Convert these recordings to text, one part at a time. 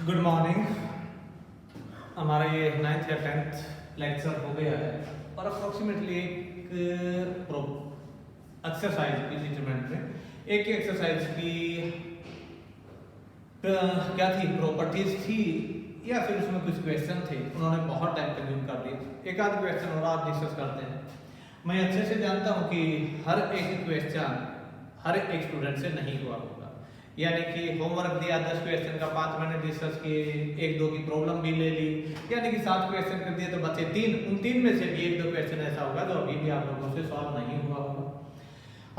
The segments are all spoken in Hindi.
Good morning. हमारा ये 9th या 10th लेक्चर हो गया है और अप्रोक्सीमेटली एक एक्सरसाइज की ट्रीटमेंट में एक एक्सरसाइज की क्या थी, प्रॉपर्टीज थी या फिर उसमें कुछ क्वेश्चन थे, उन्होंने बहुत टाइम कंज्यूम कर दिया। एक आध क्वेश्चन और आज डिस्कस करते हैं। मैं अच्छे से जानता हूँ कि हर एक क्वेश्चन हर एक स्टूडेंट से नहीं हुआ होगा, यानी कि होमवर्क दिया 10 क्वेश्चन का 5 मिनट डिस्कस किए, एक दो की प्रॉब्लम भी ले ली, यानी कि 7 क्वेश्चन कर दिए तो बचे 3। उन 3 में से भी एक दो क्वेश्चन ऐसा होगा जो अभी भी आप लोगों से सॉल्व नहीं हुआ होगा।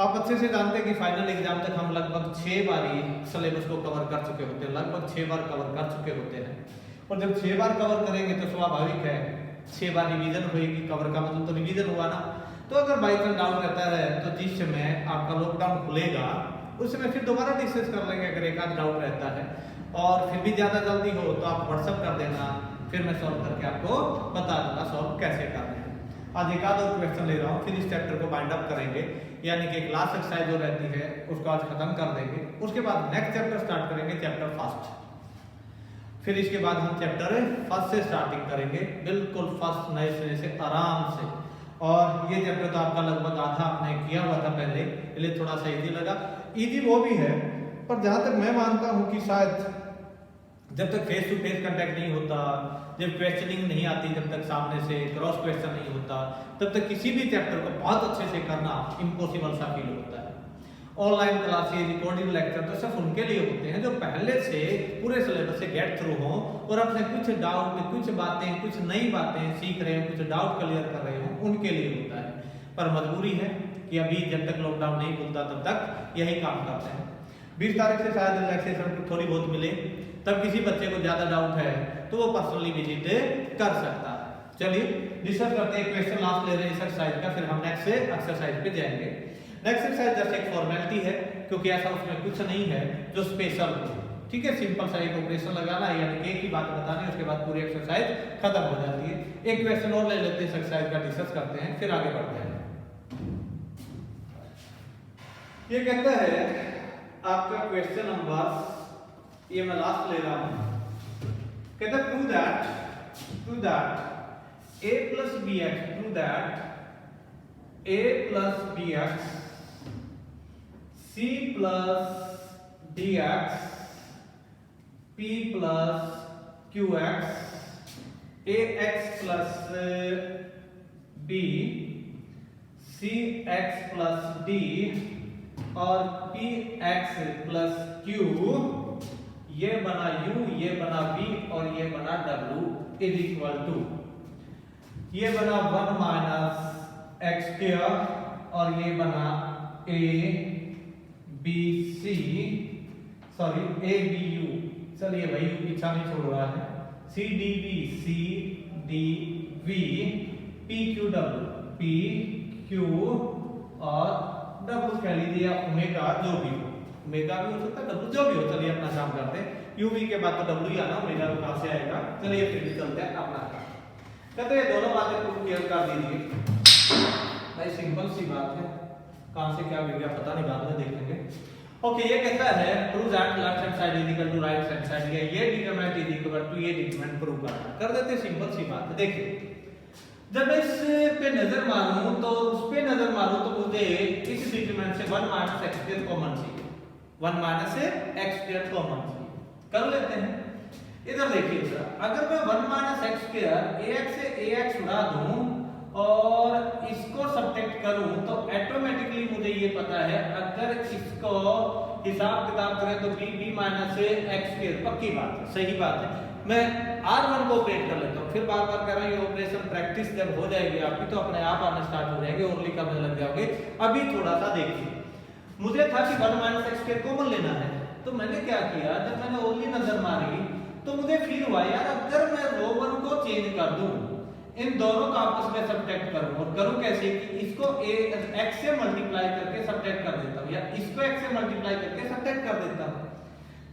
आप अच्छे से जानते हैं कि फाइनल एग्जाम तक हम लगभग 6 बार ही सिलेबस को कवर कर चुके होते हैं, लगभग 6 बार कवर कर चुके होते हैं। और जब 6 बार कवर करेंगे तो स्वाभाविक है 6 बार रिवीजन होगी। कवर का मतलब तो रिवीजन हुआ ना। तो अगर बाई चांस डाउट रहता है तो जिस समय आपका लॉकडाउन खुलेगा उस समय फिर दोबारा डिस्कस कर लेंगे अगर एक आध डाउट रहता है। और फिर भी ज़्यादा जल्दी हो तो आप व्हाट्सअप कर देना, फिर मैं सॉल्व करके आपको बता दूंगा सॉल्व कैसे करना है। आज एक आध और क्वेश्चन ले रहा हूँ, फिर इस चैप्टर को बाइंड अप करेंगे, यानी कि क्लास एक्सरसाइज जो रहती है उसको आज खत्म कर देंगे। उसके बाद नेक्स्ट चैप्टर स्टार्ट करेंगे, चैप्टर फर्स्ट। फिर इसके बाद हम चैप्टर फर्स्ट से स्टार्टिंग करेंगे, बिल्कुल फर्स्ट नए सिरे से आराम से। और ये चैप्टर तो आपका लगभग आधा आपने किया हुआ था पहले, इसलिए थोड़ा सा इजी लगा। इजी वो भी है, पर जहां तक मैं मानता हूं कि शायद जब तक फेस टू फेस कांटेक्ट नहीं होता, जब क्वेश्चनिंग नहीं आती, जब तक सामने से क्रॉस क्वेश्चन नहीं होता, तब तक किसी भी चैप्टर को बहुत अच्छे से करना इम्पॉसिबल सा फील होता है। ऑनलाइन क्लासेस, रिकॉर्डिंग लेक्चर तो सिर्फ उनके लिए होते हैं जो पहले से पूरे सिलेबस से गेट थ्रू हो और अपने कुछ डाउट, कुछ बातें, कुछ नई बातें सीख रहे हो, कुछ डाउट क्लियर कर रहे हो, उनके लिए होता है। पर मजबूरी है कि अभी जब तक लॉकडाउन नहीं खुलता तब तक यही काम करते हैं। 20 तारीख से शायद रिलैक्सेशन थोड़ी बहुत मिले, तब किसी बच्चे को ज्यादा डाउट है तो वो पर्सनली विजिट कर सकता है। चलिए डिस्कस करते हैं। क्वेश्चन लास्ट ले रहे हैं इस एक्सरसाइज का, फिर हम नेक्स्ट से एक्सरसाइज पे जाएंगे। नेक्स्ट एक्सरसाइज जैसे एक फॉर्मेलिटी है, क्योंकि ऐसा उसमें कुछ नहीं है जो स्पेशल हो। ठीक है, सिंपल सा एक ऑपरेशन लगाना है, यानी एक ही बात बतानी है, उसके बाद पूरी एक्सरसाइज खत्म हो जाती है। एक क्वेश्चन और ले लेते हैं, इस एक्सरसाइज का डिस्कस करते हैं, फिर आगे बढ़ते हैं। ये कहता है आपका क्वेश्चन नंबर, ये मैं लास्ट ले रहा हूं, कहता है prove that a plus bx, prove that a plus bx c plus dx p plus qx ax plus b cx plus d और px plus q ये बना u, ये बना v और ये बना w इज इक्वल टू, ये बना 1 माइनस एक्स स्क्वायर और ये बना a b c sorry a b u, चलिए भाई u पीछा नहीं छोड़ रहा है, c d v p q w p q और w कह लीजिए ओमेगा, जो भी हो, ओमेगा भी हो सकता है, w जो भी हो। चलिए अपना काम करते हैं। uv के बाद तो w ही आना, ओमेगा तो कहां से आएगा। चलिए फिर भी चलते हैं अपना काम। कहते हैं दोनों बातें प्रूव क्लियर कर दीजिए। भाई सिंपल सी बात है, कहां से क्या मिल गया पता नहीं, बाद में देखेंगे। ओके, ये कहता है prove that left hand side is equal to right hand side, ये डिटरमिनेंट इज इक्वल टू ये डिटरमिनेंट प्रूव करना। कर देते हैं, सिंपल सी बात है। देखिए जब मैं इस पे नजर मारूं तो उस पे नजर मारूं तो मुझे इस डिटरमिनेंट से 1 माइनस x स्क्वायर कॉमन चाहिए, 1 माइनस x स्क्वायर कॉमन चाहिए। कर लेते हैं। इधर देखिए जरा, अगर मैं 1 माइनस x स्क्वायर ax से ax उड़ा दूं और इसको सब्ट्रैक्ट करूं तो ऑटोमेटिकली मुझे ये पता है अगर इसको हिसाब किताब करें तो b माइनस x स्क्वायर, पक्की बात है, सही बात है। मैं r1 को ऑपरेट कर लेता हूं, फिर बार बार कर रहा हूं। ये ऑपरेशन प्रैक्टिस जब हो जाएगी आपकी तो अपने आप आना स्टार्ट हो जाएंगे, ओरली करने लग जाओगे। अभी थोड़ा सा देखिए, मुझे था कि 1 माइनस x स्क्वायर कॉमन लेना है, तो मैंने क्या किया, जब मैंने ओरली नजर मारी तो मुझे फील हुआ यार अगर मैं रो1 को चेंज कर दूं, इन दोनों का आपस में सब्ट्रैक्ट करूं, और करूं कैसे कि इसको x से मल्टीप्लाई करके सब्ट्रैक्ट कर देता हूं, या इसको x से मल्टीप्लाई करके सब्ट्रैक्ट कर देता हूं,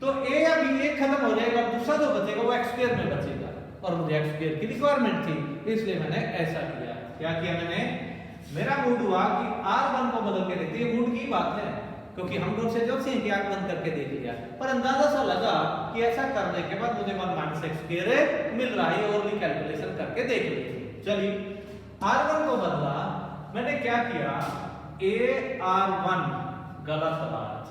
तो a या b एक खत्म हो जाएगा, दूसरा जो बचेगा वो x स्क्वायर में बचेगा, और मुझे x स्क्वायर की रिक्वायरमेंट थी, इसलिए मैंने ऐसा किया। क्या किया मैंने, मेरा मूड हुआ कि r1 को बदल के देखते, ये मूड की बात है, क्योंकि हम लोग से जो सी कि आंख बंद करके देख लिया, पर अंदाजा सा लगा कि ऐसा करने के बाद मुझे 1 माइनस एक्स स्क्वायर मिल रहा है और भी कैलकुलेशन करके देख लीजिए। चलिए R1 को बदला, मैंने क्या किया, AR1 गलत बात,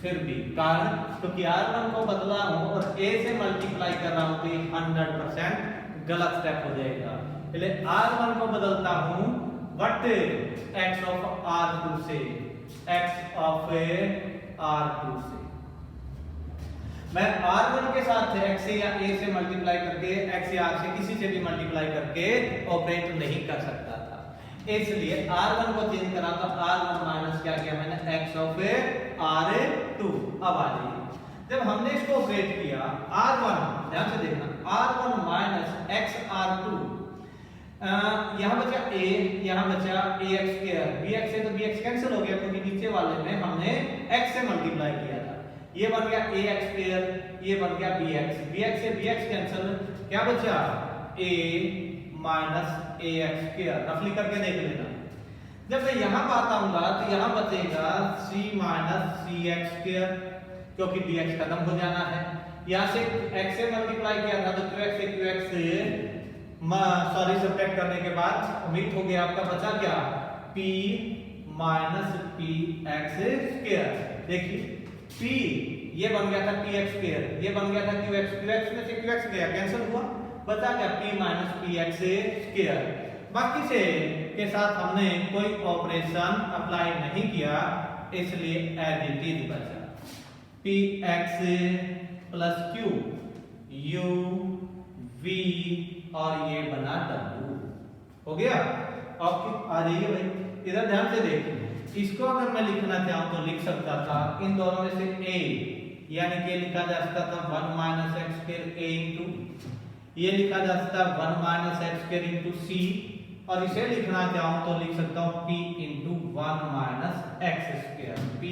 फिर भी कारण क्योंकि R1 को बदला हूं और A से मल्टीप्लाई कर रहा हूं तो ये 100% गलत स्टेप हो जाएगा। पहले R1 को बदलता हूं बट x ऑफ R2 से, x ऑफ R2 से मैं R1 के साथ x से या A से मल्टीप्लाई करके, x या R से किसी से भी मल्टीप्लाई करके ऑपरेट नहीं कर सकता था, इसलिए R1 को चेंज करा तो R1 माइनस क्या किया मैंने, x ऑफ R2। अब आ जाइए, जब हमने इसको ऑपरेट किया R1, ध्यान से देखना, R1 माइनस x R2, यहाँ बचा a, यहाँ बचा ax स्क्वायर, bx से तो bx कैंसिल हो गया क्योंकि नीचे वाले में हमने x से मल्टीप्लाई किया था, ये बन गया ax स्क्वायर, ये बन गया bx, bx से bx कैंसिल, क्या बचा a माइनस ax स्क्वायर, रफली करके देख लेना। जब मैं यहाँ पाता हूँगा तो यहाँ बचेगा c माइनस cx स्क्वायर, क्योंकि dx खत्म हो जाना है, यहाँ से x से मल्टीप्लाई किया था तो qx से qx से सॉरी सब्ट्रैक्ट करने के बाद उम्मीद हो गया आपका बचा क्या, p माइनस px स्क्वायर। देखिए p ये बन गया था px स्क्वायर, ये बन गया था qx, qx में से qx गया कैंसिल हुआ, बचा क्या p माइनस px स्क्वायर। बाकी से के साथ हमने कोई ऑपरेशन अप्लाई नहीं किया, इसलिए एज इट इज बचा px plus q u v और ये बना w, हो गया। ओके आ जाइए भाई, इधर ध्यान से देखिए, इसको अगर मैं लिखना चाहूं तो लिख सकता था इन दोनों में से a, यानी कि लिखा जा सकता था 1 minus x square a into, ये लिखा जा सकता है 1 minus x square into c, और इसे लिखना चाहूं तो लिख सकता हूं p into 1 minus x square, p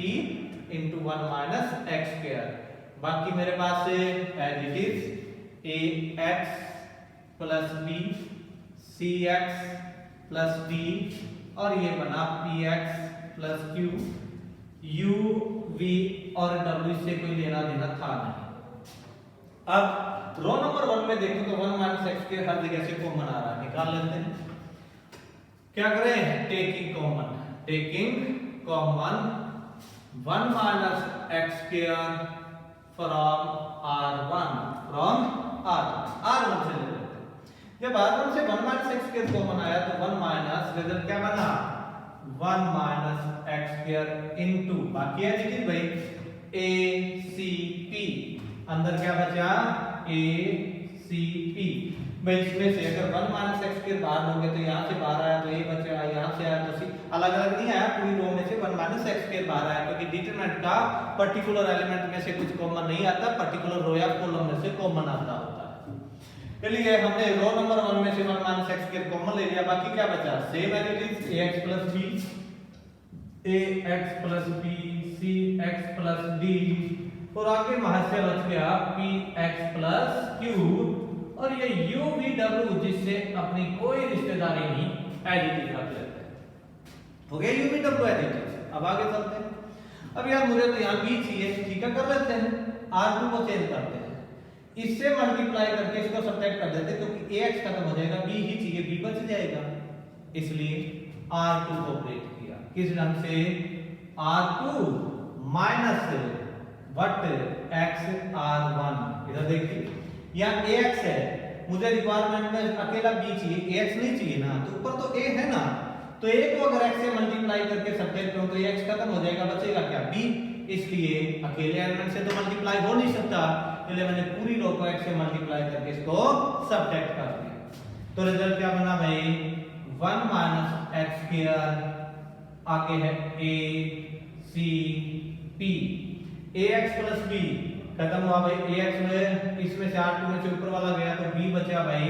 into 1 minus x square. बाकी मेरे पास as it is ax plus b, cx plus d, और ये बना px plus q, u v और w से कोई लेना देना था नहीं। अब रो नंबर 1 में देखो तो 1 माइनस एक्स के हर जगह से कॉमन आ रहा है, निकाल लेते हैं। क्या करें, taking common 1 minus x square from R1 से ले लेते हैं। जब R1 से 1 माइनस एक्स स्क्वायर कॉमन आया तो 1 माइनस रिजल्ट क्या बना, 1 माइनस एक्स स्क्वायर इनटू, बाकी है देखिए भाई ACP, अंदर क्या बचा ACP। भाई इसमें से अगर 1 माइनस एक्स स्क्वायर बाहर लोगे तो यहाँ से बाहर आया तो ये बचा, यहाँ से आया तो सी, अलग अलग नहीं आया, पूरी रो में से 1 माइनस एक्स स्क्वायर बाहर आया, क्योंकि डिटरमिनेंट का पर्टिकुलर एलिमेंट में से कुछ कॉमन नहीं आता, पर्टिकुलर रो या कॉलम में से कॉमन आता होता है। चलिए हमने रो नंबर 1 में से 1 माइनस एक्स स्क्वायर कॉमन ले लिया, बाकी क्या बचा, same as it is ax plus b, cx plus d, और आगे महस्य बच गया px प्लस q, और ये u v w जिससे अपनी कोई रिश्तेदारी नहीं, एज इट इज रख लेते हैं, हो गया u v w as it is. अब आगे चलते हैं। अब यार मुझे तो यहाँ b चाहिए, ठीक है कर लेते हैं, r2 को चेंज करते हैं, इससे मल्टीप्लाई करके इसको सब्ट्रैक्ट कर देते, क्योंकि ax खत्म हो जाएगा, b ही चाहिए, b बच जाएगा, इसलिए r2 को ऑपरेट किया किस ढंग से, r2 minus but x r1, इधर देखिए यहाँ ax है, मुझे रिक्वायरमेंट में अकेला b चाहिए, ax नहीं चाहिए ना, तो ऊपर तो a है ना, तो a को अगर x से मल्टीप्लाई करके सब्ट्रैक्ट करूं तो x खत्म हो जाएगा, बचेगा क्या b, इसलिए अकेले एलिमेंट से तो मल्टीप्लाई हो नहीं सकता, इसलिए मैंने पूरी रो को x से मल्टीप्लाई करके इसको सब्ट्रैक्ट कर दिया। तो रिजल्ट क्या बना भाई, 1 माइनस एक्स स्क्वायर, आगे है a c p, ax plus b खत्म हुआ भाई, ax में इसमें से r2 में से ऊपर वाला गया तो b बचा भाई,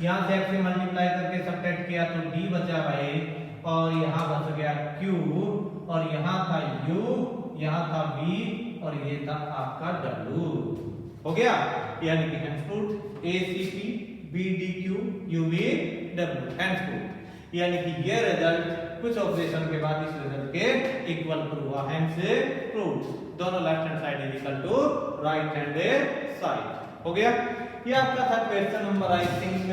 यहाँ से x से मल्टीप्लाई करके सब्ट्रैक्ट किया तो d बचा भाई, और यहाँ बच गया q, और यहाँ था u, यहाँ था v, और ये था आपका w, हो गया, यानी कि हैंसफुट ACP BDQ UV W हैंसफुट, यानी कि ये रिजल्ट कुछ ऑपरेशन के बाद इस रिजल्ट के इक्वल प्रूव हुआ, हेंस प्रूव दोनों left hand side is equal to right hand side. हो गया। ये आपका था क्वेश्चन नंबर आई थिंक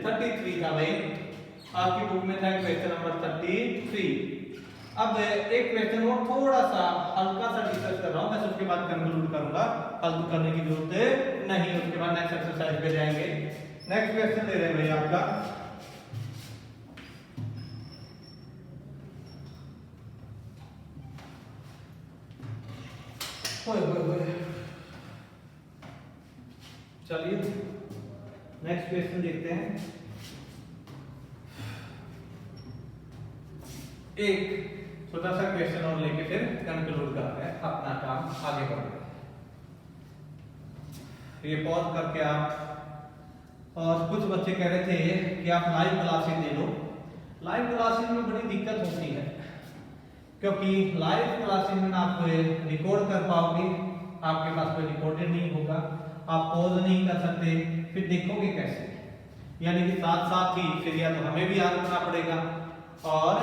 33 था भाई, आपकी बुक में था क्वेश्चन नंबर 33। अब एक क्वेश्चन और थोड़ा सा हल्का सा डिस्कस कर रहा हूं, मैं उसके बाद कंक्लूड करूंगा, फालतू करने की जरूरत नहीं, उसके बाद नेक्स्ट एक्सरसाइज पे जाएंगे। नेक्स्ट क्वेश्चन ले रहे हैं भाई आपका चलिए नेक्स्ट क्वेश्चन देखते हैं। एक छोटा सा क्वेश्चन और लेके फिर कंक्लूड करते हैं, अपना काम आगे बढ़ते हैं। ये पॉज करके आप, और कुछ बच्चे कह रहे थे कि आप लाइव क्लासेस ले लो। लाइव क्लासेस में बड़ी दिक्कत होती है, क्योंकि लाइव क्लासेस में आप रिकॉर्ड कर पाओगे, आपके पास कोई रिकॉर्डेड नहीं होगा, आप पॉज नहीं कर सकते, फिर देखोगे कैसे, यानी कि साथ साथ ही फिर या तो हमें भी याद रखना पड़ेगा और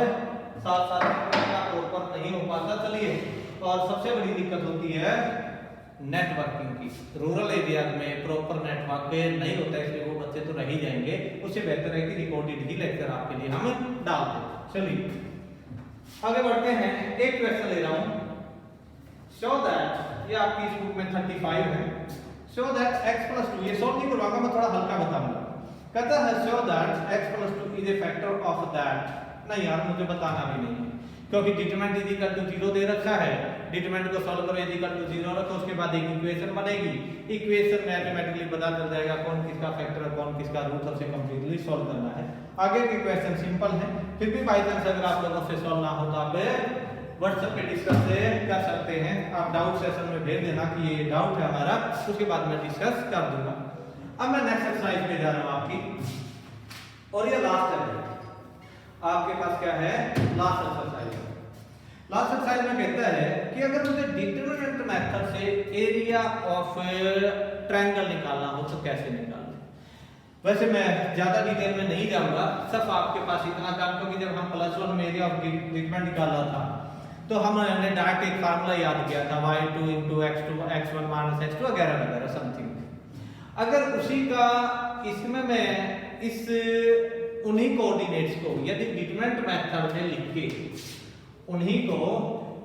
साथ साथ प्रॉपर नहीं हो पाता। चलिए, और सबसे बड़ी दिक्कत होती है नेटवर्किंग की। रूरल एरिया में प्रॉपर नेटवर्क नहीं होता है, इसलिए वो बच्चे तो रह ही जाएंगे। उससे बेहतर है कि रिकॉर्डेड ही लेक्चर आपके लिए हम डाल दें। चलिए आगे बढ़ते हैं। एक क्वेश्चन ले रहा हूं, शो दैट, ये आपकी इस बुक में 35 है, शो दैट x + 2, ये सॉल्व नहीं करवाऊंगा मैं, थोड़ा हल्का बताऊंगा। कहता है show that x + 2 is a factor of that. नहीं यार, मुझे बताना भी नहीं, क्योंकि डिटरमिनेंट इज इक्वल टू 0 दे रखा है, डिटरमिनेंट को सॉल्व करो इज इक्वल टू 0 रखो, उसके बाद एक इक्वेशन बनेगी, इक्वेशन में ऑटोमेटिकली पता चल जाएगा कौन किसका फैक्टर है कौन किसका रूट, सबसे कंप्लीटली सॉल्व करना है। आगे के क्वेश्चन सिंपल है, फिर भी बाय चांस अगर आप लोगों से सॉल्व ना हो तो आप व्हाट्सएप पे डिस्कस कर सकते हैं। आप डाउट सेशन में भेज देना कि ये डाउट है हमारा, उसके बाद मैं डिस्कस कर दूंगा। अब मैं नेक्स्ट एक्सरसाइज पे जा रहा हूं आपकी, और ये लास्ट है आपके पास, क्या है लास्ट एक्सरसाइज। लास्ट एक्सरसाइज में कहता है कि अगर मुझे डिटरमिनेंट मेथड से एरिया ऑफ ट्रायंगल निकालना हो तो कैसे निकालना। वैसे मैं ज्यादा डिटेल में नहीं जाऊंगा, सिर्फ आपके पास इतना काम, क्योंकि जब हम +1 में एरिया ऑफ डिटरमिनेंट निकाला था तो हमने डायरेक्ट एक फार्मूला याद किया था, y2 * x2 x1 - x2 वगैरह वगैरह समथिंग। अगर उसी का इसमें मैं इस उन्हीं कोऑर्डिनेट्स को यदि डिटरमिनेंट मेथड में लिख के उन्हीं को,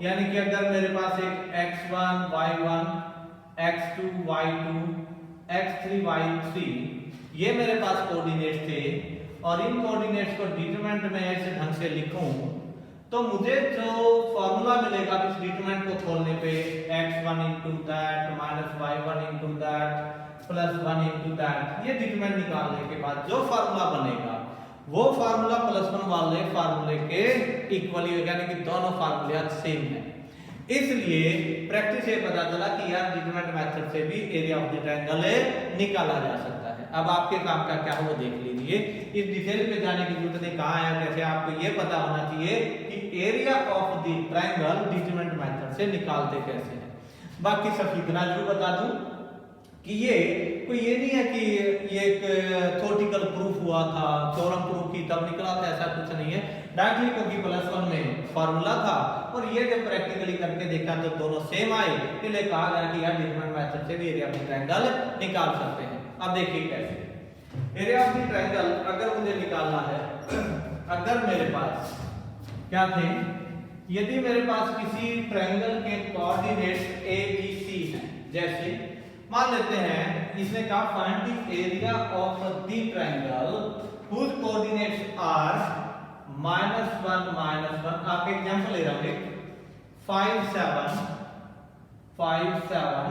यानी कि अगर मेरे पास एक x1 y1 x2 y2 x3 y3 ये मेरे पास कोऑर्डिनेट्स थे, और इन कोऑर्डिनेट्स को डिटरमिनेंट में ऐसे ढंग से लिखूं तो मुझे जो फॉर्मूला मिलेगा इस डिटरमिनेंट को खोलने पे x1 * that -y1 * that +1 * that, ये डिटरमिनेंट निकालने के बाद जो फार्मूला बनेगा वो फार्मूला +1 वाले फार्मूले के इक्वल ही, यानी कि दोनों फार्मूले सेम है। इसलिए प्रैक्टिस से पता चला कि यार डिटरमिनेंट मेथड से भी एरिया ऑफ द ट्रायंगल निकाला जा सकता है। अब आपके काम का क्या हो वो देख लीजिए, इस डिटेल पे जाने की जरूरत नहीं, कहां आया कैसे, आपको ये पता होना चाहिए कि area of the triangle determinant method से निकालते कैसे हैं। बाकी सब इतना जरूर बता दूं कि ये कोई ये नहीं है कि ये एक थ्योरेटिकल प्रूफ हुआ था, थ्योरम प्रूफ की तब निकला था, ऐसा कुछ नहीं है। डायरेक्टली क्योंकि +1 में फार्मूला था और ये जब प्रैक्टिकली करके देखा तो दोनों सेम आए, इसलिए कहा गया कि यार डिटरमिनेंट मेथड से भी एरिया ऑफ द ट्रायंगल निकाल सकते हैं। अब देखिए कैसे एरिया ऑफ द ट्रायंगल अगर मुझे निकालना है, अगर मेरे पास क्या थे, यदि मेरे पास किसी ट्रायंगल के कोऑर्डिनेट्स a b c हैं, जैसे मान लेते हैं इसने कहा find the area of the triangle whose coordinates are -1 -1। आपके एग्जांपल ले रहा हूं, 5 7 5 7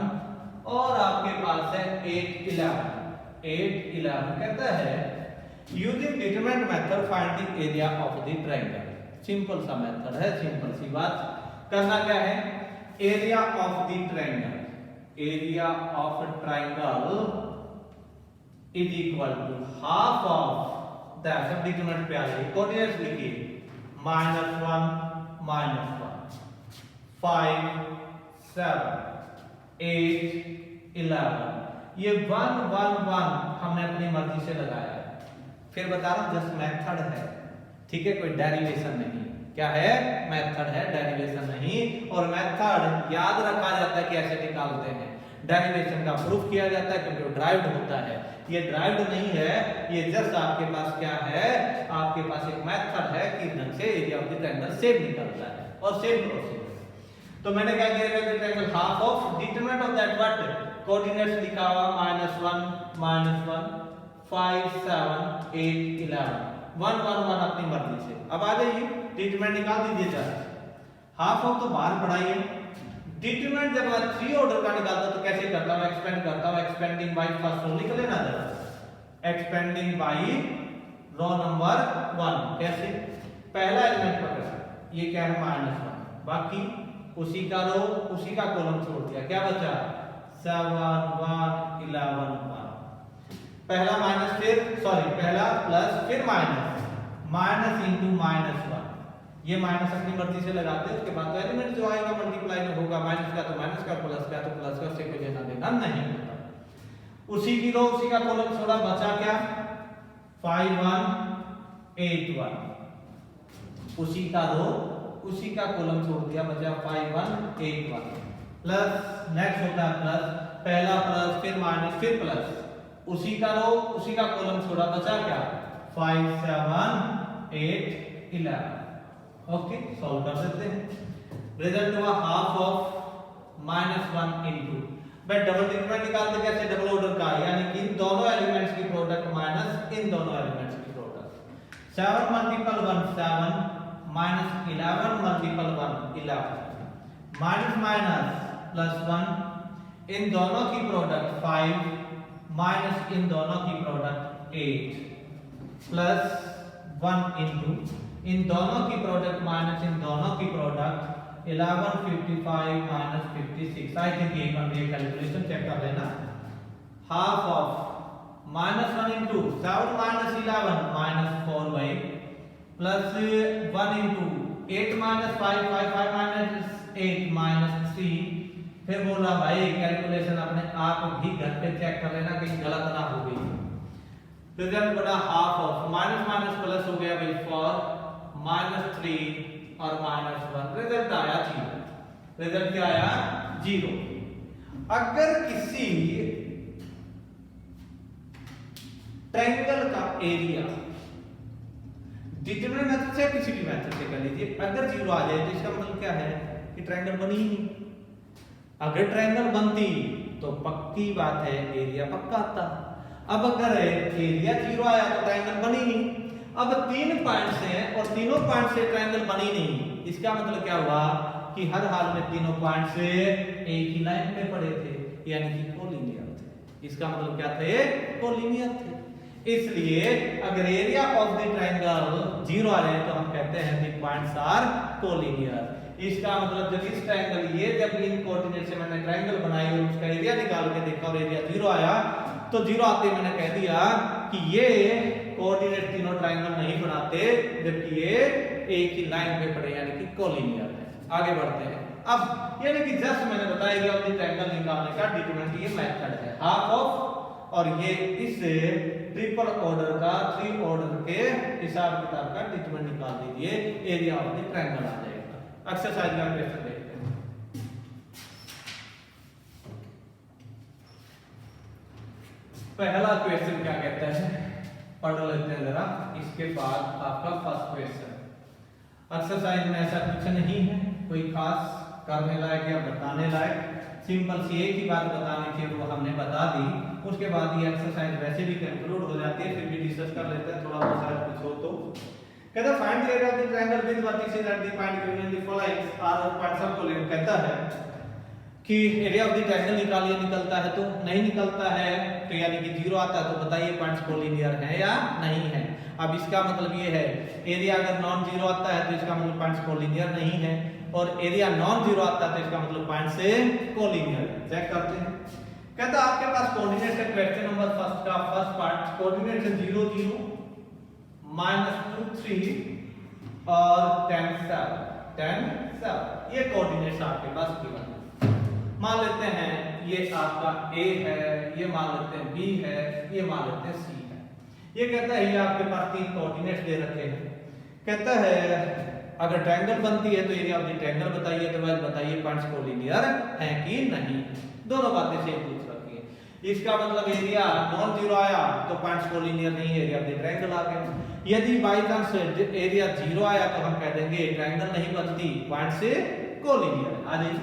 और आपके पास है 8 11 कहता है using determinant method find the area of the triangle. Simple सा मेथड है, सिंपल सी बात। करना क्या है, area of the triangle, area of triangle is equal to half of that, सब डिटरमिनेंट पे आ जाएगी, कोऑर्डिनेट्स लिखिए -1 -1 5 7 8 11, ये 1 1 1 हमने अपनी मर्जी से लगाया है। फिर बता रहा हूं जस्ट मेथड है, ठीक है, कोई डेरिवेशन नहीं। क्या है? मेथड है, डेरिवेशन नहीं। और मेथड याद रखा जाता है कि ऐसे निकालते हैं, डेरिवेशन का प्रूफ किया जाता है क्योंकि वो ड्राइव्ड होता है। ये ड्राइव्ड नहीं है, ये जस्ट आपके पास क्या है, आपके पास एक मेथड है कि ढंग से area of the triangle same निकलता है और सेम प्रोसीजर। तो मैंने क्या किया, area of the triangle half of determinant of that what coordinates लिखा हुआ -1 -1 5 7 8 11 1 1 1 अपनी मर्जी से। अब आ जाइए डिटरमिनेंट निकाल दीजिए जरा। हाफ ऑफ तो बाहर पढ़ाइए। डिटरमिनेंट जब मैं 3 ऑर्डर का निकालता तो कैसे करता हूं, एक्सपेंड करता हूं, एक्सपेंडिंग बाय फर्स्ट रो लिख लेना जरा, एक्सपेंडिंग बाय रो नंबर 1। कैसे? पहला एलिमेंट पकड़, ये क्या है -1, बाकी उसी का रो उसी का कॉलम छोड़ दिया, क्या बचा 7 1 11 1। पहला माइनस फिर सॉरी पहला प्लस फिर माइनस इनटू -1, ये माइनस अपनी मर्जी से लगाते हैं। उसके बाद तो एलिमेंट जो आएगा मल्टीप्लाई में होगा, माइनस का तो माइनस का, प्लस का तो प्लस का, उससे कोई लेना देना नहीं होता। उसी की रो उसी का कॉलम छोड़ा, बचा क्या 5 1 8 1, उसी का रो उसी का कॉलम छोड़ दिया, बचा 5 1 8 1 प्लस नेक्स्ट होता है प्लस, पहला प्लस फिर माइनस फिर प्लस, उसी का रो उसी का कॉलम छोड़ा, बचा क्या 5 7 8 11। ओके, सॉल्व कर सकते हैं। रिजल्ट हुआ हाफ ऑफ -1 इनटू, मैं डबल डिटरमिनेंट निकालते कैसे, डबल ऑर्डर का, यानी कि इन दोनों एलिमेंट्स की प्रोडक्ट माइनस इन दोनों एलिमेंट्स की product. 7 multiple 1 7 -11 multiple 1 11 minus minus plus 1, इन दोनों की प्रोडक्ट 5 माइनस इन दोनों की प्रोडक्ट 8 प्लस 1 इनटू इन दोनों की प्रोडक्ट माइनस इन दोनों की प्रोडक्ट 11 55 माइनस 56। आई थिंक ये बन रही है, कैलकुलेशन चेक कर लेना। Half of -1 into 7 minus 11 -4 plus 1 into 8 minus 5 5 minus 8 -3। फिर बोल रहा भाई कैलकुलेशन अपने आप भी घर पे चेक कर लेना कहीं गलत ना हो गई। रिजल्ट बड़ा half of minus minus plus हो गया भाई 4 -3 और -1, रिजल्ट आया 0। रिजल्ट क्या आया 0। अगर किसी ट्रायंगल का एरिया डिटरमिनेंट से किसी भी मेथड से कर लीजिए, अगर 0 आ जाए तो इसका मतलब क्या है कि ट्रायंगल बनी ही नहीं। अगर ट्रायंगल बनती तो पक्की बात है एरिया पक्का आता। अब अगर एरिया 0 आया तो ट्रायंगल बनी नहीं। अब 3 पॉइंट्स हैं और तीनों पॉइंट से ट्रायंगल बनी नहीं, इसका मतलब क्या हुआ कि हर हाल में तीनों पॉइंट से एक ही लाइन पे पड़े थे, यानी कि कोलिनियर थे। इसका मतलब क्या थे, कोलिनियर थे। इसलिए अगर एरिया ऑफ द ट्रायंगल 0 आ जाए तो हम कहते हैं द पॉइंट्स आर कोलिनियर। इसका मतलब जब इस ट्रायंगल ये जब इन कोऑर्डिनेट से मैंने ट्रायंगल बनाई और उसका एरिया निकाल के देखा और एरिया 0 आया तो 0 आते ही मैंने कह दिया कि ये कोऑर्डिनेट तीनों ट्रायंगल नहीं बनाते, जबकि ये एक ही लाइन पे पड़े यानी कि कोलिनियर है। आगे बढ़ते हैं। अब यानी कि जस्ट मैंने बताया कि अपनी ट्रायंगल निकालने का डिटरमिनेंट ये मेथड है हाफ ऑफ, और ये इस ट्रिपल ऑर्डर का 3 ऑर्डर के हिसाब किताब का डिटरमिनेंट निकाल दीजिए, एरिया ऑफ द ट्रायंगल आ जाएगा। एक्सरसाइज का क्वेश्चन देखते हैं। पहला क्वेश्चन क्या कहता है, पढ़ लेते हैं जरा, इसके बाद आपका फर्स्ट क्वेश्चन। एक्सरसाइज में ऐसा कुछ नहीं है कोई खास करने लायक या बताने लायक, सिंपल सी एक ही बात बतानी थी वो हमने बता दी। उसके बाद ये एक्सरसाइज वैसे भी कंक्लूड हो जाती है, फिर भी डिस्कस कर लेते हैं थोड़ा बहुत शायद कुछ हो तो। कहता है find the area of the triangle with vertices at the point given in the following are points of collinear. कहता है कि एरिया ऑफ द ट्रायंगल निकालिए, निकलता है तो नहीं निकलता है तो यानी कि 0 आता है तो बताइए पॉइंट्स कोलिनियर है या नहीं है। अब इसका मतलब ये है एरिया अगर नॉन 0 आता है तो इसका मतलब पॉइंट्स कोलिनियर नहीं है, और एरिया नॉन 0 आता है तो इसका मतलब पॉइंट से कोलिनियर। चेक करते हैं। कहता है आपके पास कोऑर्डिनेट है, क्वेश्चन नंबर फर्स्ट का फर्स्ट पार्ट कोऑर्डिनेट है 0 0 -2 3 और 10 7 ये कोऑर्डिनेट्स आपके पास गिवन है। मान लेते हैं ये आपका A है, ये मान लेते हैं B है, ये मान लेते हैं C है। ये कहता है ये आपके पास 3 कोऑर्डिनेट्स दे रखे हैं। कहता है अगर ट्रायंगल बनती है तो एरिया ऑफ द ट्रायंगल बताइए, अदरवाइज बताइए पॉइंट्स कोलिनियर है कि नहीं। दोनों बातें सेम पूछ रखी है। इसका मतलब एरिया नॉन जीरो आया तो पॉइंट्स कोलिनियर नहीं है, एरिया ऑफ द ट्रायंगल आ गया। यदि बाय चांस एरिया जीरो आया तो हम कह देंगे ट्रायंगल नहीं बनती, पॉइंट से कोलिनियर। आ जाइए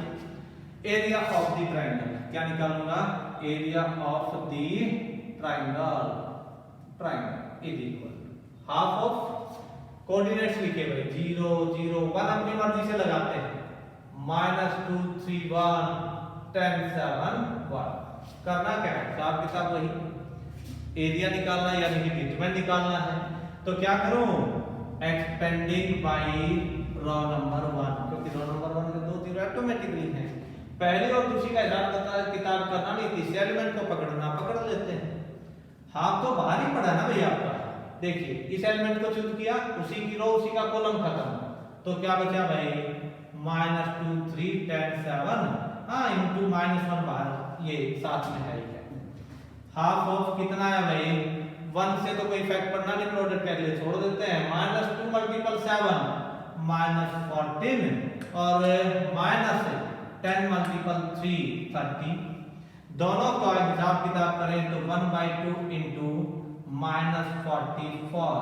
एरिया ऑफ द ट्रायंगल क्या निकालूंगा, area of the triangle is equal half of coordinates लिखे हुए 0 0 1 अपनी मर्जी से लगाते हैं, -2 3 1 10 7 1। करना क्या है, हिसाब किताब वही, एरिया निकालना है यानी कि डिटरमिनेंट निकालना है। तो क्या करूं, एक्सपेंडिंग बाय रॉ नंबर 1, क्योंकि रॉ नंबर 1 में 2 0 ऑटोमेटिकली है। पहली और दूसरी का हिसाब किताब करना नहीं, तीसरे एलिमेंट को पकड़ना पकड़ लेते हैं। हाफ तो बाहर ही पड़ा ना भैया आपका। देखिए इस एलिमेंट को चूज किया, उसी की रो उसी का कॉलम खत्म, तो क्या बचा भाई -2 3 10 7 इनटू -1 बाहर, ये साथ में है। हाफ ऑफ कितना है भाई 1 से तो कोई इफेक्ट पड़ना नहीं, प्रोडक्ट के लिए छोड़ देते हैं। -2 मल्टीपल 7 -14 और -10 मल्टीपल 3 30। दोनों का हिसाब किताब करें तो 1/2 इंटू -44,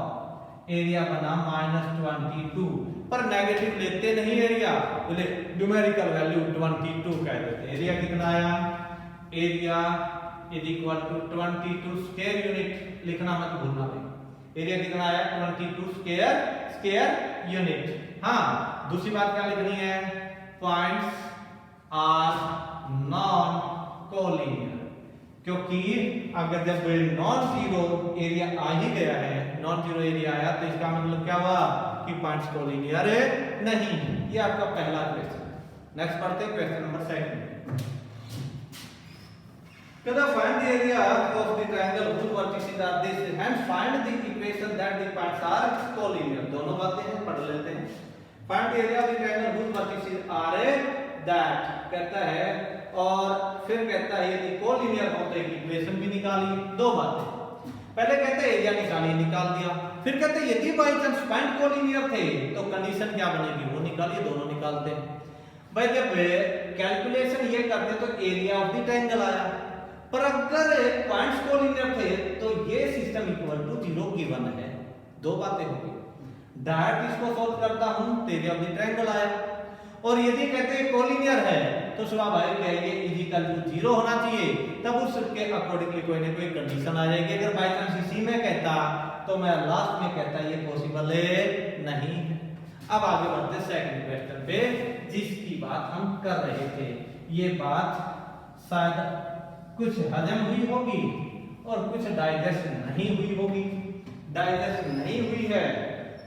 एरिया बना -22। पर नेगेटिव लेते नहीं एरिया, बोले न्यूमेरिकल वैल्यू 22 कह देते। एरिया कितना आया, area is equal to 22 square unit, लिखना मत भूलना भाई। एरिया कितना आया 22 स्क्वायर यूनिट। हाँ दूसरी बात क्या लिखनी है, पॉइंट्स आर नॉन कोलिनियर, क्योंकि अगर जब नॉन जीरो एरिया आ ही गया है, नॉन जीरो एरिया आया तो इसका मतलब क्या हुआ कि पॉइंट्स कोलिनियर नहीं। ये आपका पहला क्वेश्चन। नेक्स्ट पढ़ते हैं क्वेश्चन नंबर 2। कहता find the area of the triangle whose vertices are this, hence find the equation that the points are collinear। दोनों बातें हैं, पढ़ लेते हैं। Find the area of the triangle whose vertices are that कहता है, और फिर कहता है यदि कोलिनियर हो तो इक्वेशन भी निकालिए। दो बातें, पहले कहते हैं एरिया निकालिए, निकाल दिया। फिर कहते हैं यदि बाय चांस पॉइंट कोलिनियर थे तो कंडीशन क्या बनेगी, वो निकालिए। दोनों निकालते हैं भाई। जब कैलकुलेशन ये करते तो एरिया ऑफ द ट्रायंगल आया, पर अगर पॉइंट्स कोलिनियर थे तो ये सिस्टम इक्वल टू 0 गिवन है। दो बातें होगी, डायरेक्ट इसको सोल्व करता हूं तो एरिया ऑफ द ट्रायंगल आया, और यदि कहते हैं कोलिनियर है तो स्वाभाविक है ये इज इक्वल टू 0 होना चाहिए। तब उसके अकॉर्डिंगली कोई ना कोई कंडीशन आ जाएगी। अगर बाय चांस इसी में कहता तो मैं लास्ट में कहता ये पॉसिबल नहीं है। अब आगे बढ़ते सेकंड क्वेश्चन पे, जिसकी बात हम कर रहे थे। ये बात शायद कुछ हजम हुई होगी और कुछ डाइजेस्ट नहीं हुई होगी। डाइजेस्ट नहीं हुई है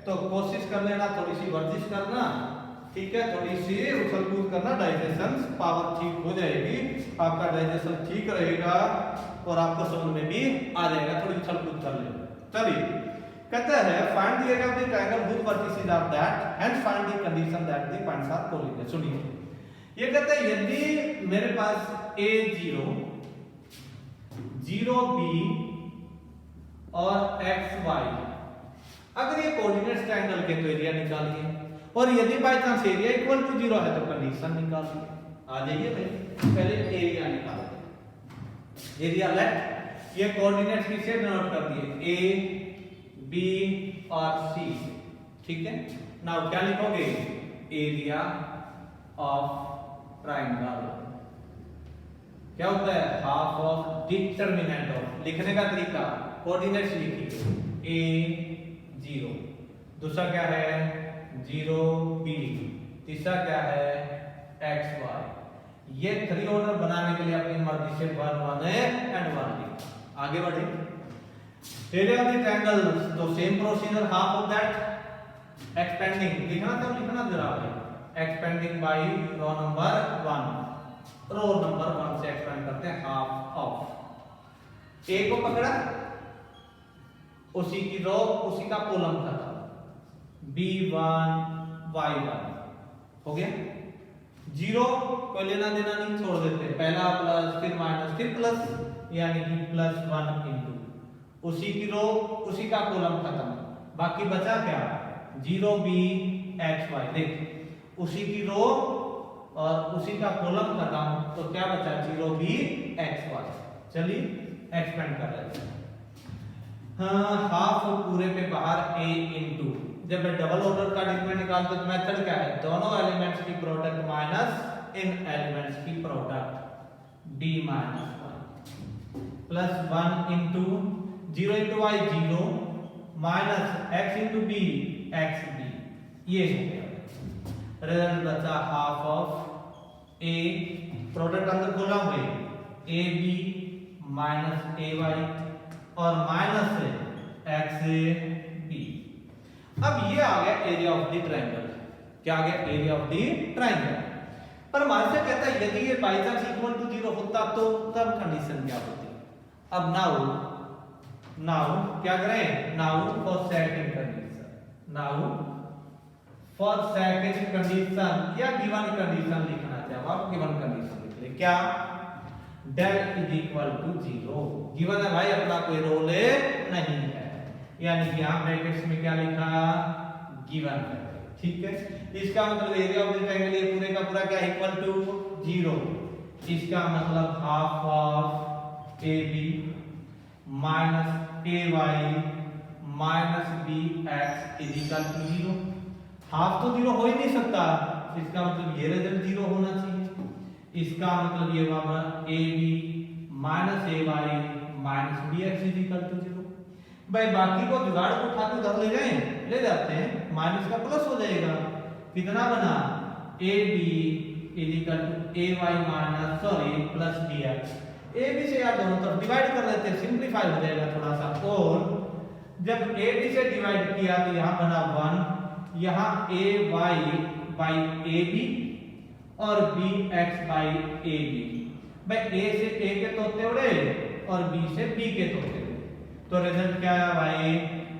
तो कोशिश कर लेना, थोड़ी सी वर्जिश करना, ठीक है, थोड़ी सी उछल कूद करना, डाइजेशन पावर ठीक हो जाएगी, आपका डाइजेशन ठीक रहेगा और आपको समझ में भी आ जाएगा। थोड़ी उछल कूद कर लेना। चलिए कहता है find the area of the triangle whose vertices are that, hence find the condition that the points are collinear। सुनिए, ये कहता है यदि मेरे पास A0 0B और XY, अगर ये कोऑर्डिनेट्स ट्रायंगल के तो एरिया निकालिए, और यदि by chance area equal to 0 है तो कंडीशन निकालिए। आ जाइए भाई, पहले एरिया निकालते हैं। एरिया लेट ये कोऑर्डिनेट्स किससे डिनोट कर दिए, A B और C, ठीक है। नाउ क्या लिखोगे, एरिया ऑफ ट्रायंगल क्या होता है, हाफ ऑफ डिटरमिनेंट ऑफ। लिखने का तरीका, कोऑर्डिनेट्स लिखिए A0, दूसरा क्या है 0B, तीसरा क्या है XY। ये 3 ऑर्डर बनाने के लिए अपनी मर्जी से 1 1 एंड 1 लिखा। आगे बढ़े, एरिया ऑफ द ट्रायंगल तो same procedure, half of that expanding लिखना तो लिखना जरा भाई, expanding by row number 1, row number 1 से एक्सपेंड करते हैं हाफ ऑफ। ए को पकड़ा, उसी की रो उसी का कॉलम खत्म, B1 Y1 हो गया। 0 कोई लेना देना नहीं, छोड़ देते, पहला प्लस फिर माइनस फिर प्लस, यानी कि +1 इंटू उसी की रो उसी का कॉलम खत्म। बाकी बचा क्या, 0b xy। देख उसी की रो और उसी का कॉलम का काम, तो क्या बचा 0b xy। चलिए एक्सपेंड कर रहे हैं। हाँ, हाफ पूरे पे बाहर a इंटू, जब मैं डबल ऑर्डर का डिटरमिनेंट निकालते तो मेथड क्या है, दोनों एलिमेंट्स की प्रोडक्ट माइनस इन एलिमेंट्स की product d minus 1 plus 1 into 0 into y 0 minus x into b xb, ये हो गया। रिजल्ट बचा हाफ ऑफ a, प्रोडक्ट अंदर खोला हुए ab माइनस ay और माइनस एक्स बी। अब ये आ गया एरिया ऑफ द ट्रायंगल। क्या आ गया, एरिया ऑफ द ट्रायंगल। पर हमारे से कहता है यदि ये बाई चांस इक्वल टू 0 होता तो तब कंडीशन क्या होती। अब नाउ क्या करें, now for second condition, now for second condition या गिवन कंडीशन लिखना चाहे आप, गिवन कंडीशन लिख ले। क्या, del is equal to 0। Given है भाई, अपना कोई रोल नहीं है, यानी कि यहां ब्रैकेट्स में क्या लिखा, गिवन है। ठीक है, इसका मतलब एरिया ऑफ द ट्रायंगल ये पूरे का पूरा क्या इक्वल टू 0। इसका मतलब half of A B minus A Y minus B X is equal to 0। Half तो 0 हो ही नहीं सकता, इसका मतलब ये रिजल्ट 0 होना चाहिए। इसका मतलब ये होगा A B minus A Y minus B X is equal to 0। भाई बाकी को जुगाड़ को उठा के उधर ले जाएं, ले जाते हैं, माइनस का प्लस हो जाएगा। कितना बना, A B is equal to A Y minus sorry plus B X. A B से यार दोनों तरफ डिवाइड कर लेते हैं, सिंपलीफाई हो जाएगा थोड़ा सा। और जब ए बी से डिवाइड किया तो यहां बना 1, यहां A Y by A B और B X by A B. भाई ए से ए के तोते उड़े और बी से बी के तोते उड़े, तो रिजल्ट क्या आया भाई,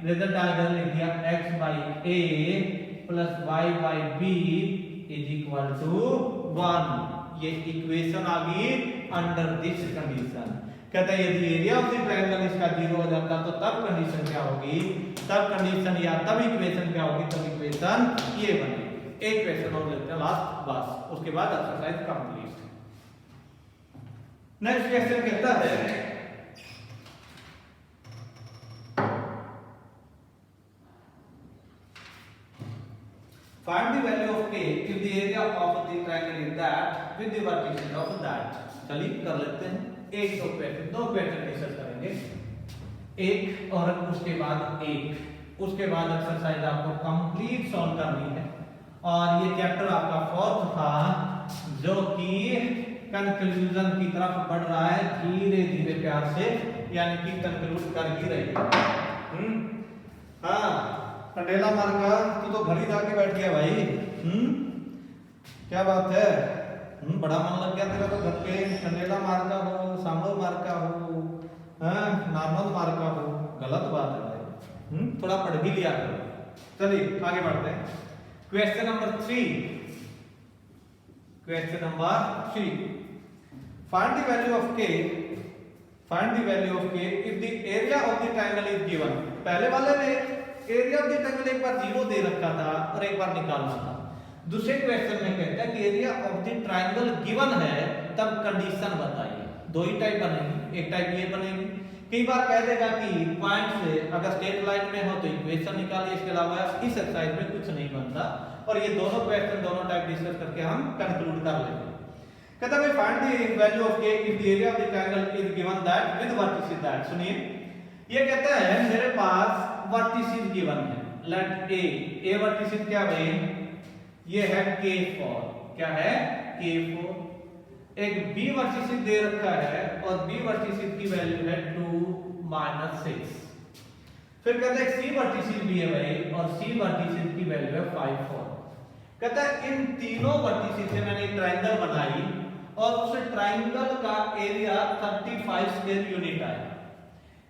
रिजल्ट आया लिख दिया x by A plus y by B is equal to 1। ये इक्वेशन आ गई अंडर दिस कंडीशन। कहता है यदि एरिया ऑफ द ट्रायंगल इसका 0 हो जाता तो तब कंडीशन क्या होगी, तब कंडीशन या तब इक्वेशन क्या होगी, तब इक्वेशन ये बनेगी। एक क्वेश्चन और लेते हैं लास्ट, बस उसके बाद एक्सरसाइज कंप्लीट। नेक्स्ट क्वेश्चन कहता है find the value of k if the area of the triangle is that with the vertices of that। चलिए कर लेते हैं, एक दो क्वेश्चन डिस्कस करेंगे, एक और उसके बाद एक, उसके बाद एक्सरसाइज आपको कंप्लीट सॉल्व करनी है। और ये चैप्टर आपका फोर्थ था जो कि कंक्लूजन की तरफ बढ़ रहा है धीरे धीरे प्यार से, यानी कि कंक्लूड कर ही रही है। हाँ कंडेला मार्का, तू तो घर ही जाके बैठ गया भाई। क्या बात है, बड़ा मन लग गया तेरा तो घर पे। कंडेला मार्का हो, सांडो मार्का हो, नॉर्मल मार्का हो, गलत बात है भाई। थोड़ा पढ़ भी लिया करो। चलिए आगे बढ़ते हैं। Question number 3, question number 3, find the value of k, find the value of k if the area of the triangle is given. पहले वाले में एरिया ऑफ द ट्रायंगल एक बार 0 दे रखा था और एक बार निकालना था। दूसरे क्वेश्चन में कहता है कि area of the triangle given है तब कंडीशन बताइए। दो ही टाइप बनेगी, एक टाइप ये बनेगी, कई बार कह देगा कि पॉइंट से अगर स्ट्रेट लाइन में हो तो इक्वेशन निकालिए, इसके अलावा इस एक्सरसाइज में कुछ नहीं बनता। और ये दोनों क्वेश्चन दोनों टाइप डिस्कस करके हम कंक्लूड कर लेंगे। कहता है find the value of k if the area of the triangle is given that with vertices that. सुनिए, ये कहता है मेरे पास वर्टिसेस गिवन है, लेट ए वर्टिसेस क्या भाई, ये है k4, क्या है k4। एक b वर्टिसेस दे रखा है और b वर्टिसेस की वैल्यू है 2 -6। फिर कहता है c वर्टिसेस भी है भाई और c वर्टिसेस की वैल्यू है 5 4। कहता है इन तीनों वर्टिसेस से मैंने एक ट्रायंगल बनाई और उस ट्रायंगल का एरिया 35 स्क्वायर यूनिट आया।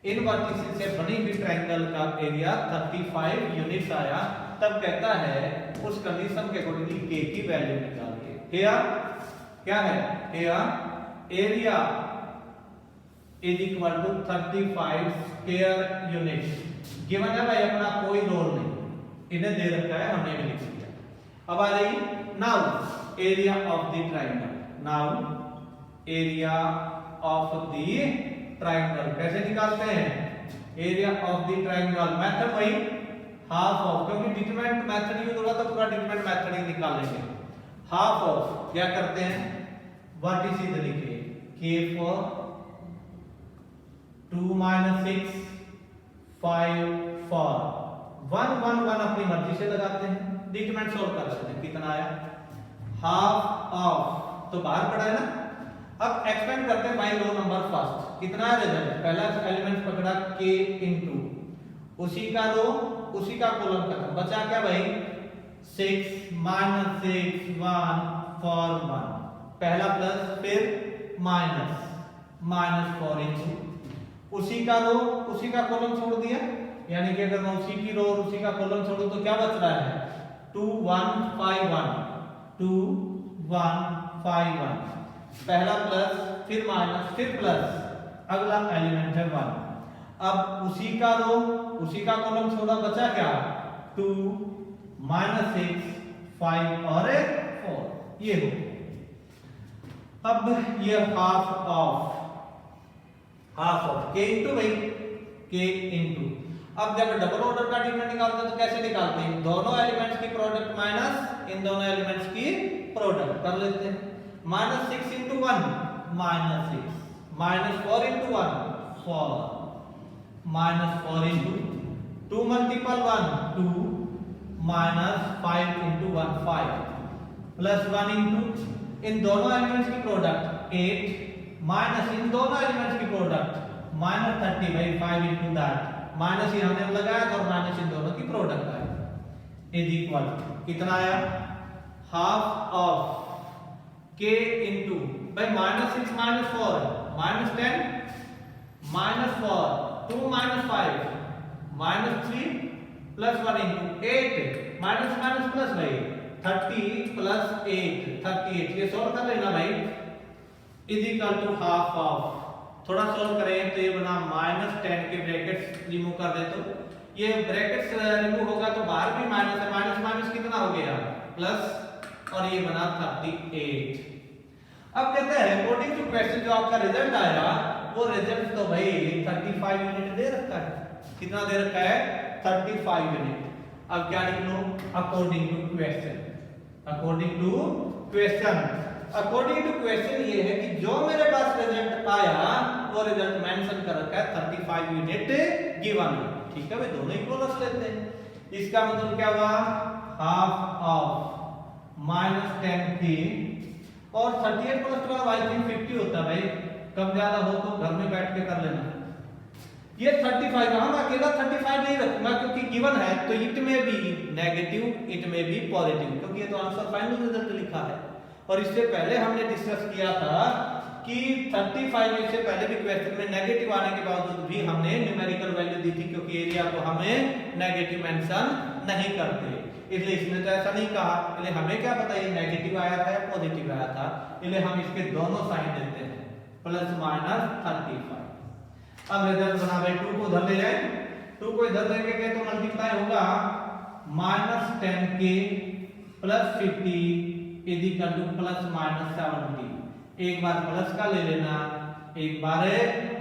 इन वर्टिसेस से बनी हुई ट्रायंगल का एरिया 35 यूनिट्स आया। तब कहता है उस कंडीशन के अकॉर्डिंगली k की वैल्यू निकालिए। हियर क्या है, here area is equal to 35 square unit given है भाई, अपना कोई रोल नहीं, इन्हें दे रखा है, हमने भी लिख दिया। अब आ जाइए now area of the triangle. Now area of the triangle कैसे निकालते हैं? Area of the triangle method वही हाफ ऑफ, क्योंकि डिटरमिनेंट मेथड यूज होगा तो पूरा डिटरमिनेंट मेथड ही निकालेंगे। हाफ ऑफ क्या करते हैं, व्हाट इज इधर लिखिए k for 2 - 6 5 4 1 1 1 अपनी मर्जी से लगाते हैं, डिटरमिनेंट सोल्व कर लेते हैं। कितना आया? हाफ ऑफ, तो बाहर पड़ा है ना। अब एक्सपेंड करते हैं बाय रो नंबर फर्स्ट। कितना है रिजल्ट? पहला एलिमेंट पकड़ा k इनटू उसी का रो उसी का कॉलम खत्म, बचा क्या भाई? 6 - 6 1 4 1, पहला प्लस फिर माइनस -4 इनटू उसी का रो उसी का कॉलम छोड़ दिया, यानी कि अगर मैं उसी की रो और उसी का कॉलम छोड़ूं तो क्या बच रहा है? 2 1 5 1 2 1 5 1, पहला प्लस फिर माइनस फिर प्लस, अगला एलिमेंट है 1। अब उसी का रो उसी का कॉलम छोड़ा, बचा क्या? 2 - 6 5 और 4, ये हो। अब ये हाफ ऑफ k इनटू भाई k इनटू, अब जब डबल ऑर्डर का डिटरमिनेंट निकालते हैं तो कैसे निकालते हैं? दोनों एलिमेंट्स की प्रोडक्ट माइनस इन दोनों एलिमेंट्स की प्रोडक्ट कर लेते हैं। -6 into 1 -6, -4 into 1 4, -4 into 2 multiple 1 2 -5 into 1 5 plus 1 into in दोनों एलिमेंट्स की प्रोडक्ट 8 माइनस इन दोनों एलिमेंट्स की प्रोडक्ट -30/5 इनटू दैट, माइनस ये हमने लगाया और माइनस इन दोनों की प्रोडक्ट आया इज इक्वल कितना आया? हाफ ऑफ k इनटू भाई -6 - 4 -10 -4 2 - 5 -3 plus 1 into 8 minus minus plus भाई 30 प्लस 8 38, ये सॉल्व कर लेना भाई is equal to half of. थोड़ा सॉल्व करें तो ये बना -10 के ब्रैकेट्स रिमूव कर दे तो ये ब्रैकेट्स रिमूव होगा तो बाहर भी माइनस है, माइनस माइनस कितना हो गया? प्लस, और ये बना 38। अब कहते हैं अकॉर्डिंग टू क्वेश्चन जो आपका रिजल्ट आया वो रिजल्ट तो भाई 35 यूनिट दे रखा है। कितना दे रखा है? 35 यूनिट। अब क्या लिख लो? According to question. According to question, according to question ये है कि जो मेरे पास रिजल्ट आया वो रिजल्ट मेंशन कर रखा है 35 यूनिट गिवन है। ठीक है भाई, दोनों इक्वल लेते हैं। इसका मतलब क्या हुआ? हाफ ऑफ -10k और 38 प्लस 12 आई थिंक 50 होता है भाई, कम ज्यादा हो तो घर में बैठ के कर लेना। ये 35 हम अकेला 35 नहीं रखूंगा क्योंकि गिवन है, तो इट में बी नेगेटिव इट में बी पॉजिटिव, क्योंकि ये तो आंसर फाइनल रिजल्ट लिखा है। और इससे पहले हमने डिस्कस किया था कि 35 में से पहले भी क्वेश्चन में नेगेटिव आने के बावजूद भी हमने न्यूमेरिकल वैल्यू दी थी, क्योंकि एरिया को हमें नेगेटिव मेंशन नहीं करते, इसलिए इसने तो ऐसा नहीं कहा। इसलिए हमें क्या पता ये नेगेटिव आया था या पॉजिटिव आया था, इसलिए हम इसके दोनों साइन देते हैं +-35। अब रिजल्ट बना भाई 2 को इधर ले जाए, 2 को इधर लेके गए तो मल्टीप्लाई होगा -10k + 50 इज इक्वल टू +-70। एक बार प्लस का ले लेना, एक बार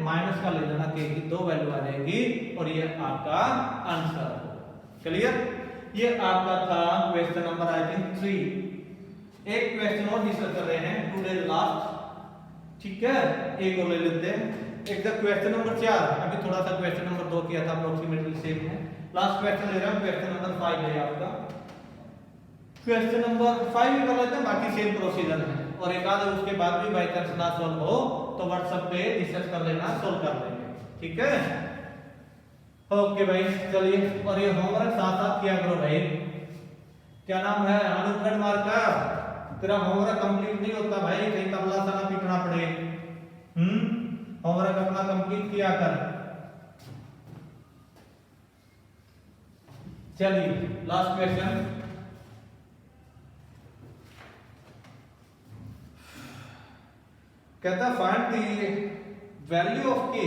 माइनस का ले लेना, के की 2 वैल्यू आ जाएगी और ये आपका आंसर हो। क्लियर? ये आपका था क्वेश्चन नंबर आई थिंक 3। एक क्वेश्चन और डिस्कस कर रहे हैं, टुडे लास्ट। ठीक है, एक और ले लेते हैं। एक क्वेश्चन नंबर 4, अभी थोड़ा सा क्वेश्चन नंबर 2 किया था, अप्रोक्सीमेटली सेम है। लास्ट क्वेश्चन ले रहा हूं, क्वेश्चन नंबर 5 है आपका। क्वेश्चन नंबर 5 भी कर लेते हैं, बाकी सेम प्रोसीजर है। और एक आध उसके बाद भी बाई चांस ना सॉल्व हो तो व्हाट्सएप पे डिस्कस कर लेना, सॉल्व कर लेंगे। ठीक है, ओके भाई, चलिए। और ये होमवर्क साथ साथ किया करो भाई। क्या नाम है? अनुगढ़ मार्का। तेरा होमवर्क कंप्लीट नहीं होता भाई, कहीं तबला सा ना पीटना पड़े। होमवर्क अपना कंप्लीट किया कर। चलिए लास्ट क्वेश्चन। कहता find the value of k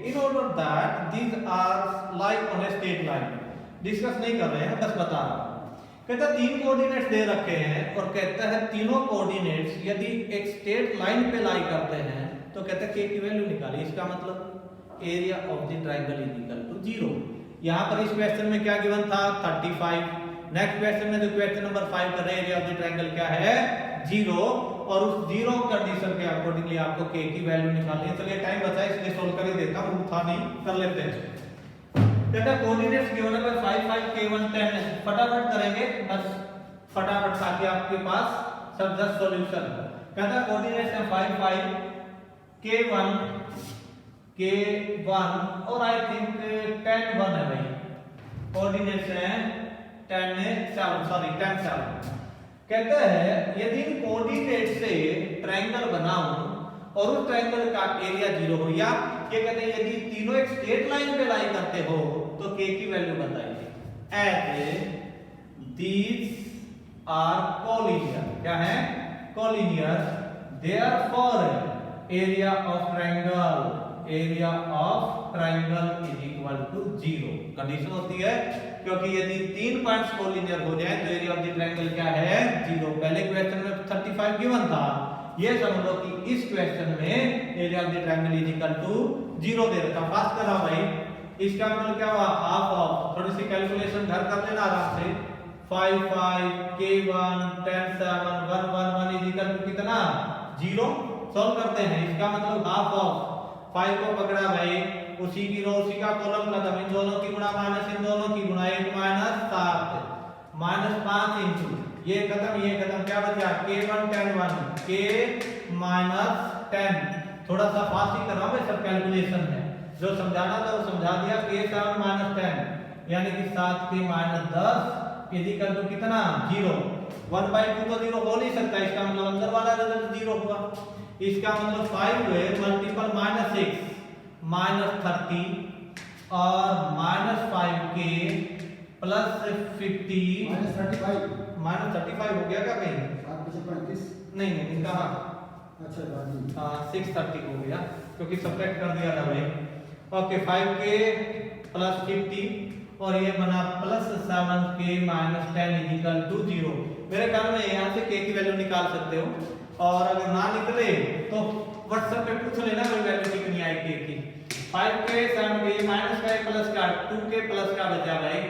in order that these are lie on a straight line। Discuss नहीं कर रहे हैं, बस बता रहा हूं। कहता है 3 कोऑर्डिनेट्स दे रखे हैं और कहता है तीनों कोऑर्डिनेट्स यदि एक स्ट्रेट लाइन पे लाई करते हैं तो कहता है k की वैल्यू निकालिए। इसका मतलब area of the triangle is equal to 0। यहां पर इस क्वेश्चन में क्या गिवन था 35। नेक्स्ट क्वेश्चन में जो क्वेश्चन नंबर 5 कर रहे हैं एरिया ऑफ द ट्रायंगल क्या है 0 और उस 0 कंडीशन के अकॉर्डिंगली आपको k की वैल्यू निकालनी है। चलिए टाइम बचा है इसलिए सोल्व कर ही देता हूं, था नहीं कर लेते हैं। कहता कोऑर्डिनेट्स गिवन है 5 5 k1 10 है, फटाफट करेंगे बस फटाफट ताकि आपके पास सब 10 सॉल्यूशन हो। कहता कोऑर्डिनेट्स है 5 5 k1 और आई थिंक 10 1 है भाई। कोऑर्डिनेट्स है 10 7 सॉरी 10 7। कहता है यदि इन कोऑर्डिनेट से ट्रायंगल बनाऊं और उस ट्रायंगल का एरिया 0 हो, या ये कहते हैं यदि तीनों एक स्ट्रेट लाइन पे लाई करते हो तो k की वैल्यू बताइए। एज दीज आर कोलिनियर, क्या है collinear, therefore area of triangle is equal to 0। Condition होती है क्योंकि यदि 3 पॉइंट्स कोलिनियर हो जाए तो एरिया ऑफ द ट्रायंगल क्या है 0। पहले क्वेश्चन में 35 गिवन था, ये समझ लो कि इस क्वेश्चन में area of the triangle is equal to 0 दे रखा। फास्ट कर रहा भाई, इसका मतलब क्या हुआ हाफ ऑफ, थोड़ी सी कैलकुलेशन घर कर लेना आराम से। 5 5 k1 10 7 1 1 1 इज इक्वल टू कितना 0। सॉल्व करते हैं, इसका मतलब हाफ ऑफ 5 को पकड़ा भाई, उसी की रो उसी का कॉलम खत्म, इन दोनों की गुणा माइनस इन दोनों की गुणा 1 7 -5 इंटू ये खत्म, क्या बचा k1 10 1 k - 10। थोड़ा सा फास्ट ही कर रहा हूं सब कैलकुलेशन में, जो समझाना था वो समझा दिया। k7 - 10 यानी कि 7k - 10 इक्वल टू कितना 0। 1/2 तो 0 हो नहीं सकता, इसका मतलब अंदर वाला रिजल्ट 0 हुआ। इसका मतलब 5 है मल्टीपल -6 -30 और -5k +50 -35 हो गया क्या कहीं 35 नहीं कहां अच्छा 630 हो गया क्योंकि सब्ट्रैक्ट कर दिया था भाई। ओके 5k + 50 और ये बना +7k - 10 इक्वल टू 0। मेरे ख्याल में यहां से k की वैल्यू निकाल सकते हो, और अगर ना निकले तो व्हाट्सएप पे पूछ लेना मेरी वैल्यू कितनी आई k की। 5k 7k माइनस का प्लस का 2k प्लस का बचा भाई,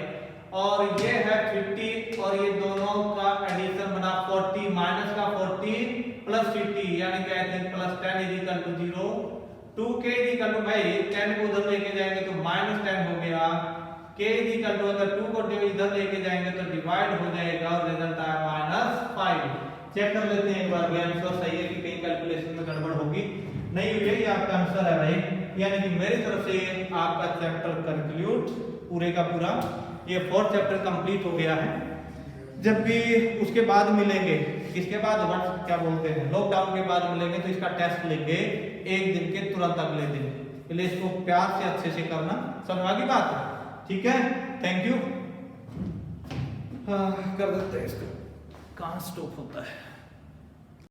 और ये है 50 और ये दोनों का एडिशन बना 40 माइनस का 40 प्लस 50 यानी कि I think +10 is equal to 0। 2k is equal to भाई 10 को उधर लेके जाएंगे तो -10 हो गया। k इज इक्वल टू अगर 2 को इधर लेके जाएंगे तो डिवाइड हो जाएगा और रिजल्ट आया -5। चेक कर लेते हैं एक बार, भी आंसर सही है कि कहीं कैलकुलेशन में गड़बड़ होगी नहीं हुई है। ये आपका आंसर है भाई, यानी कि मेरी तरफ से आपका चैप्टर कंक्लूड पूरे का पूरा, ये 4th चैप्टर कंप्लीट हो गया है। जब भी उसके बाद मिलेंगे, इसके बाद क्या बोलते हैं लॉकडाउन के बाद मिलेंगे तो इसका टेस्ट लेंगे एक दिन के तुरंत अगले दिन, इसलिए इसको प्यार से अच्छे से करना। समझ आ गई बात? ठीक है, थैंक यू। कर देते हैं इसको, कहाँ स्टॉप होता है।